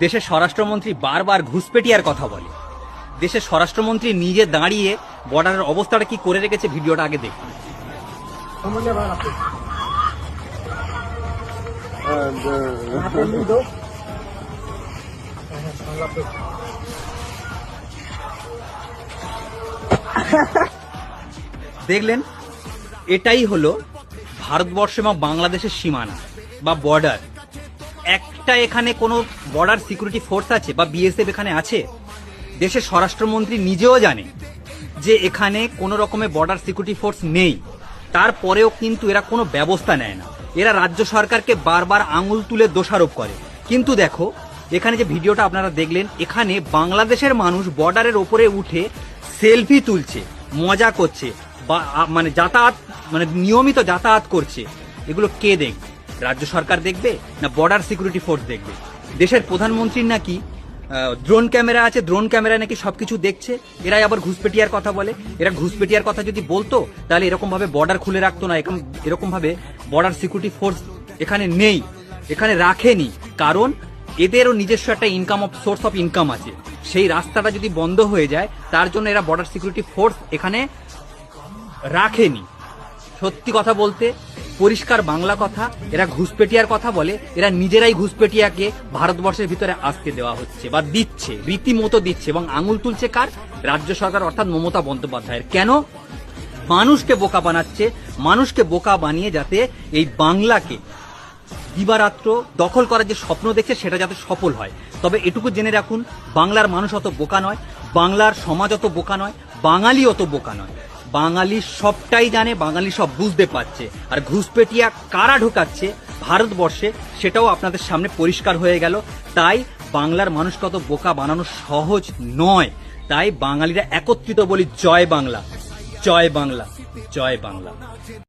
দেশের স্বরাষ্ট্রমন্ত্রী বারবার ঘুষপেটিয়ার কথা বলে। দেশের স্বরাষ্ট্রমন্ত্রী নিজে দাঁড়িয়ে বর্ডারের অবস্থাটা কি করে রেখেছে, ভিডিওটা আগে দেখুন। দেখলেন, এটাই হলো ভারতবর্ষ এবং বাংলাদেশের সীমানা বা বর্ডার। একটা এখানে কোনো বর্ডার সিকিউরিটি ফোর্স আছে বা বিএসএফ এখানে আছে? দেশের স্বরাষ্ট্রমন্ত্রী নিজেও জানে যে এখানে কোনো রকমের বর্ডার সিকিউরিটি ফোর্স নেই, তারপরেও কিন্তু এরা কোনো ব্যবস্থা নেয় না। এরা রাজ্য সরকারকে বারবার আঙুল তুলে দোষারোপ করে। কিন্তু দেখো, এখানে যে ভিডিওটা আপনারা দেখলেন, এখানে বাংলাদেশের মানুষ বর্ডারের ওপরে উঠে সেলফি তুলছে, মজা করছে, বা মানে যাতায়াত, মানে নিয়মিত যাতায়াত করছে। এগুলো কে দেখবে? রাজ্য সরকার দেখবে না বর্ডার সিকিউরিটি ফোর্স দেখবে? দেশের প্রধানমন্ত্রীর নাকি ড্রোন ক্যামেরা আছে, ড্রোন ক্যামেরা নাকি সবকিছু দেখছে। এরাই আবার ঘুষপেটিয়ার কথা বলে। এরা ঘুষপেটিয়ার কথা যদি বলতো তাহলে এরকম ভাবে বর্ডার খুলে রাখতো না, এরকম ভাবে বর্ডার সিকিউরিটি ফোর্স এখানে নেই, এখানে রাখেনি। কারণ এদেরও নিজস্ব একটা সোর্স অফ ইনকাম আছে। সেই রাস্তাটা যদি বন্ধ হয়ে যায়, তার জন্য এরা বর্ডার সিকিউরিটি ফোর্স এখানে রাখেনি। সত্যি কথা বলতে, পরিষ্কার বাংলা কথা, এরা ঘুষপেটিয়ার কথা বলে। এরা নিজেরাই ঘুষপেটিয়াকে ভারতবর্ষের ভিতরে আসতে দেওয়া হচ্ছে বা দিচ্ছে, রীতিমতো দিচ্ছে। এবং আঙুল তুলছে কার? রাজ্য সরকার অর্থাৎ মমতা বন্দ্যোপাধ্যায়ের। কেন? মানুষকে বোকা বানাচ্ছে। মানুষকে বোকা বানিয়ে যাতে এই বাংলাকে দিবারাত্র দখল করার যে স্বপ্ন দেখছে সেটা যাতে সফল হয়। তবে এটুকু জেনে রাখুন, বাংলার মানুষ অত বোকা নয়, বাংলার সমাজ অত বোকা নয়, বাঙালি অত বোকা নয়। বাঙালি সবটাই জানে, বাঙালি সব বুঝতে পারছে। আর ঘুষপেটিয়া কারা ঢোকাচ্ছে ভারতবর্ষে সেটাও আপনাদের সামনে পরিষ্কার হয়ে গেল। তাই বাংলার মানুষকে অত বোকা বানানো সহজ নয়। তাই বাঙালিরা একত্রিত বলি, জয় বাংলা, জয় বাংলা, জয় বাংলা।